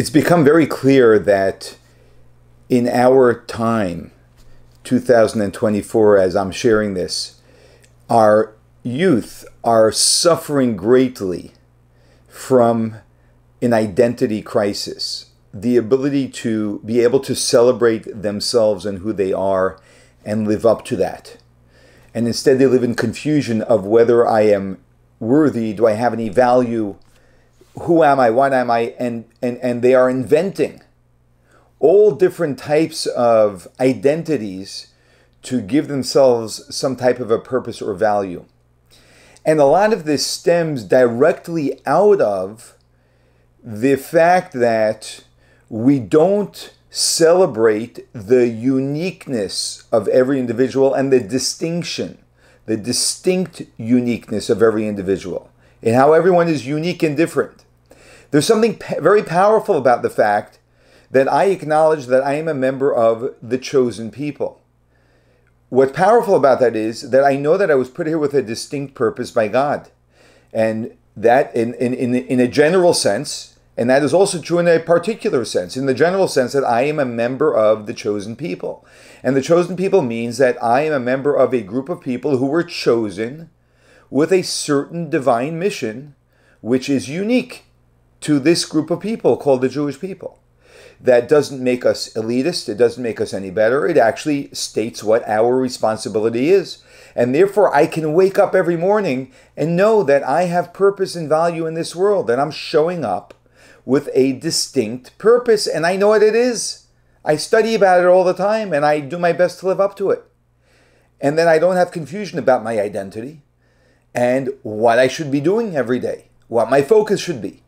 It's become very clear that in our time, 2024, as I'm sharing this, our youth are suffering greatly from an identity crisis. The ability to be able to celebrate themselves and who they are and live up to that. And instead they live in confusion of whether I am worthy, do I have any value, who am I, what am I, and they are inventing all different types of identities to give themselves some type of a purpose or value. And a lot of this stems directly out of the fact that we don't celebrate the uniqueness of every individual and the distinct uniqueness of every individual, and how everyone is unique and different. There's something very powerful about the fact that I acknowledge that I am a member of the chosen people. What's powerful about that is that I know that I was put here with a distinct purpose by God. And that in a general sense, and that is also true in a particular sense, in the general sense that I am a member of the chosen people. And the chosen people means that I am a member of a group of people who were chosen with a certain divine mission, which is unique to this group of people called the Jewish people. That doesn't make us elitist. It doesn't make us any better. It actually states what our responsibility is. And therefore, I can wake up every morning and know that I have purpose and value in this world, that I'm showing up with a distinct purpose, and I know what it is. I study about it all the time, and I do my best to live up to it. And then I don't have confusion about my identity and what I should be doing every day, what my focus should be.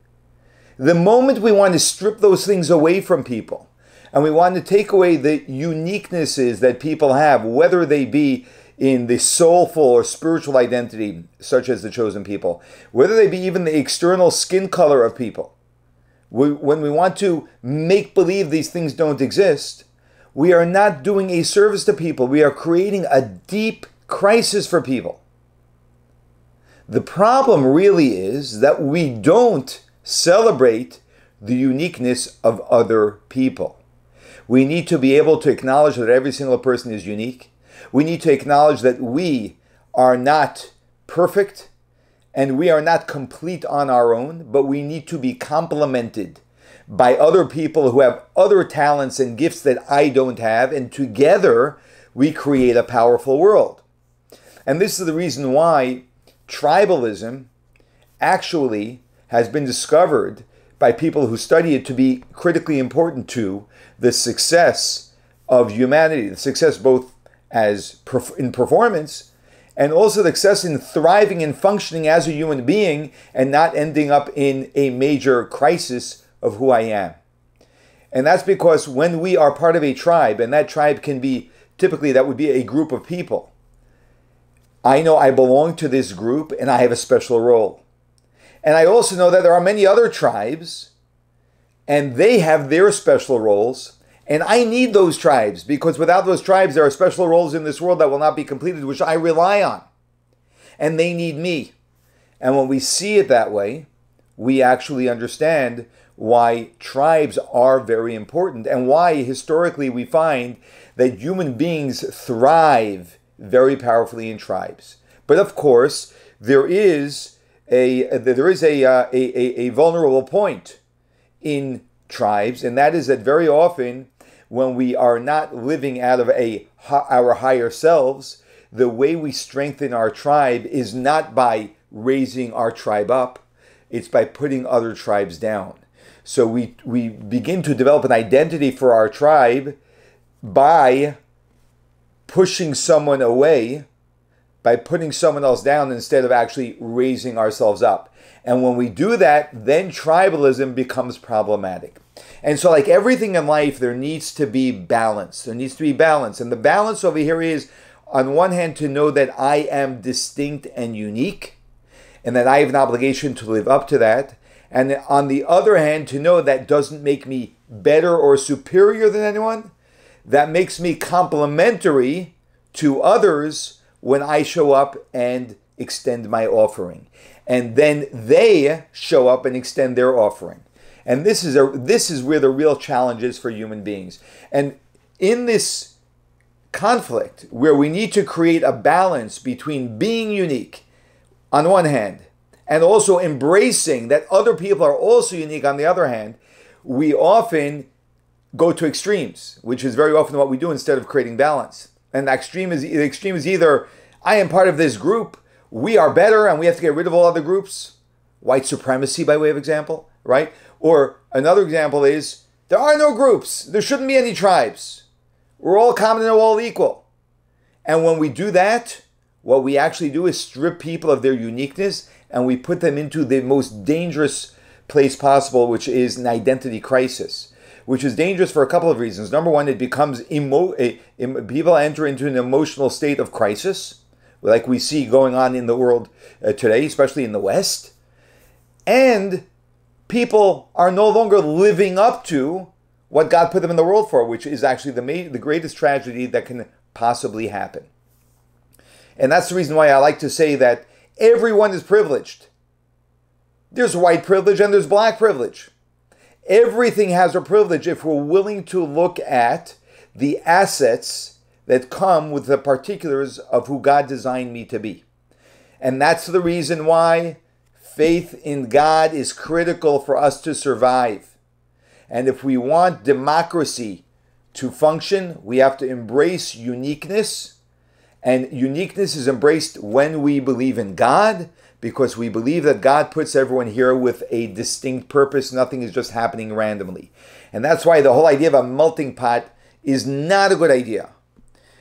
The moment we want to strip those things away from people, and we want to take away the uniquenesses that people have, whether they be in the soulful or spiritual identity, such as the chosen people, whether they be even the external skin color of people, when we want to make believe these things don't exist, we are not doing a service to people. We are creating a deep crisis for people. The problem really is that we don't celebrate the uniqueness of other people. We need to be able to acknowledge that every single person is unique. We need to acknowledge that we are not perfect and we are not complete on our own, but we need to be complemented by other people who have other talents and gifts that I don't have, and together we create a powerful world. And this is the reason why tribalism actually has been discovered by people who study it to be critically important to the success of humanity, the success both as in performance and also the success in thriving and functioning as a human being and not ending up in a major crisis of who I am. And that's because when we are part of a tribe, and that tribe can be, typically that would be a group of people, I know I belong to this group and I have a special role. And I also know that there are many other tribes and they have their special roles. And I need those tribes because without those tribes, there are special roles in this world that will not be completed, which I rely on. And they need me. And when we see it that way, we actually understand why tribes are very important and why historically we find that human beings thrive very powerfully in tribes. But of course, there is a vulnerable point in tribes, and that is that very often when we are not living out of our higher selves, the way we strengthen our tribe is not by raising our tribe up, it's by putting other tribes down. So we begin to develop an identity for our tribe by pushing someone away, by putting someone else down instead of actually raising ourselves up. And when we do that, then tribalism becomes problematic. And so like everything in life, there needs to be balance. There needs to be balance. And the balance over here is, on one hand, to know that I am distinct and unique, and that I have an obligation to live up to that. And on the other hand, to know that doesn't make me better or superior than anyone. That makes me complementary to others when I show up and extend my offering. And then they show up and extend their offering. And this is where the real challenge is for human beings. And in this conflict, where we need to create a balance between being unique on one hand and also embracing that other people are also unique on the other hand, we often go to extremes, which is very often what we do instead of creating balance. And the extreme is either I am part of this group, we are better and we have to get rid of all other groups. White supremacy by way of example, right? Or another example is there are no groups. There shouldn't be any tribes. We're all common and all equal. And when we do that, what we actually do is strip people of their uniqueness and we put them into the most dangerous place possible, which is an identity crisis, which is dangerous for a couple of reasons. Number one, it becomes people enter into an emotional state of crisis, like we see going on in the world today, especially in the West. And people are no longer living up to what God put them in the world for, which is actually the greatest tragedy that can possibly happen. And that's the reason why I like to say that everyone is privileged. There's white privilege and there's black privilege. Everything has a privilege if we're willing to look at the assets that come with the particulars of who God designed me to be. And that's the reason why faith in God is critical for us to survive. And if we want democracy to function, we have to embrace uniqueness. And uniqueness is embraced when we believe in God, because we believe that God puts everyone here with a distinct purpose. Nothing is just happening randomly. And that's why the whole idea of a melting pot is not a good idea.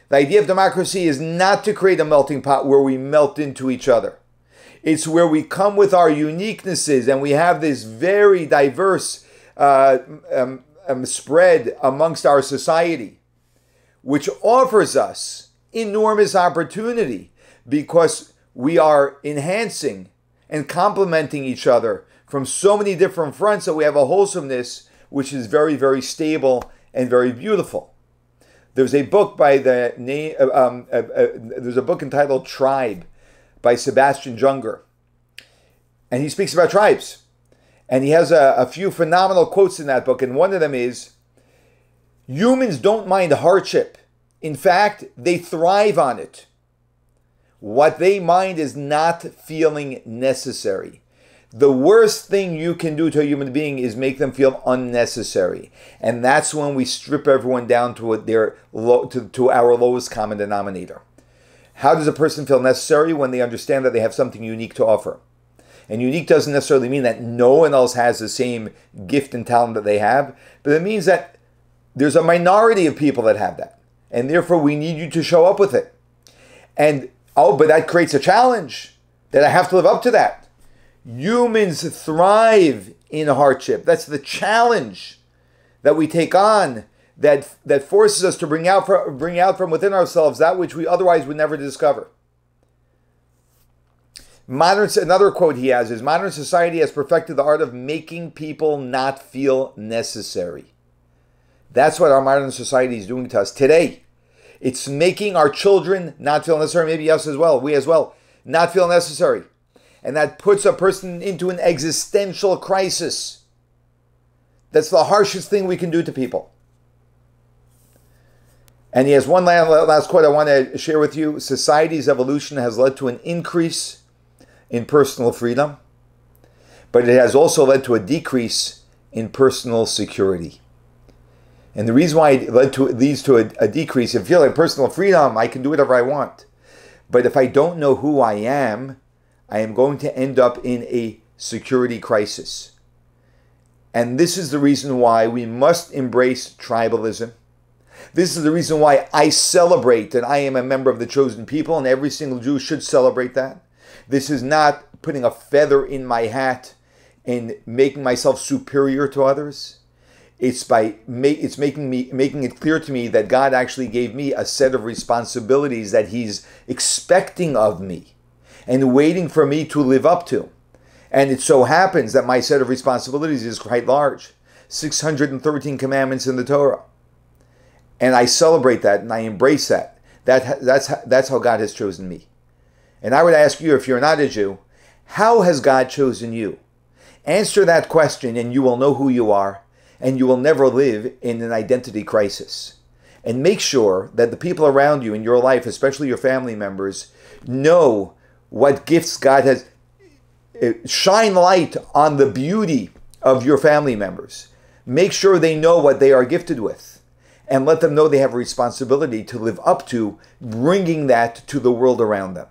The idea of democracy is not to create a melting pot where we melt into each other. It's where we come with our uniquenesses and we have this very diverse spread amongst our society, which offers us enormous opportunity because we are enhancing and complementing each other from so many different fronts that we have a wholesomeness which is very, very stable and very beautiful. There's a book by the name. There's a book entitled "Tribe" by Sebastian Junger, and he speaks about tribes, and he has a few phenomenal quotes in that book. And one of them is, "Humans don't mind hardship. In fact, they thrive on it. What they mind is not feeling necessary. The worst thing you can do to a human being is make them feel unnecessary. And that's when we strip everyone down to our lowest common denominator. How does a person feel necessary? When they understand that they have something unique to offer. And unique doesn't necessarily mean that no one else has the same gift and talent that they have, but it means that there's a minority of people that have that. And therefore, we need you to show up with it. And, but that creates a challenge that I have to live up to that. Humans thrive in hardship. That's the challenge that we take on that forces us to bring out from within ourselves that which we otherwise would never discover. Another quote he has is, "Modern society has perfected the art of making people not feel necessary." That's what our modern society is doing to us today. It's making our children not feel necessary, maybe us as well, we as well, not feel necessary. And that puts a person into an existential crisis. That's the harshest thing we can do to people. And he has one last quote I want to share with you. "Society's evolution has led to an increase in personal freedom, but it has also led to a decrease in personal security." And the reason why it leads to a decrease, if you feel like personal freedom, I can do whatever I want. But if I don't know who I am going to end up in a security crisis. And this is the reason why we must embrace tribalism. This is the reason why I celebrate that I am a member of the chosen people, and every single Jew should celebrate that. This is not putting a feather in my hat and making myself superior to others. It's making it clear to me that God actually gave me a set of responsibilities that He's expecting of me and waiting for me to live up to. And it so happens that my set of responsibilities is quite large. 613 commandments in the Torah. And I celebrate that and I embrace that. That's how God has chosen me. And I would ask you, if you're not a Jew, how has God chosen you? Answer that question and you will know who you are, and you will never live in an identity crisis. And make sure that the people around you in your life, especially your family members, know what gifts God has. Shine light on the beauty of your family members. Make sure they know what they are gifted with, and let them know they have a responsibility to live up to bringing that to the world around them.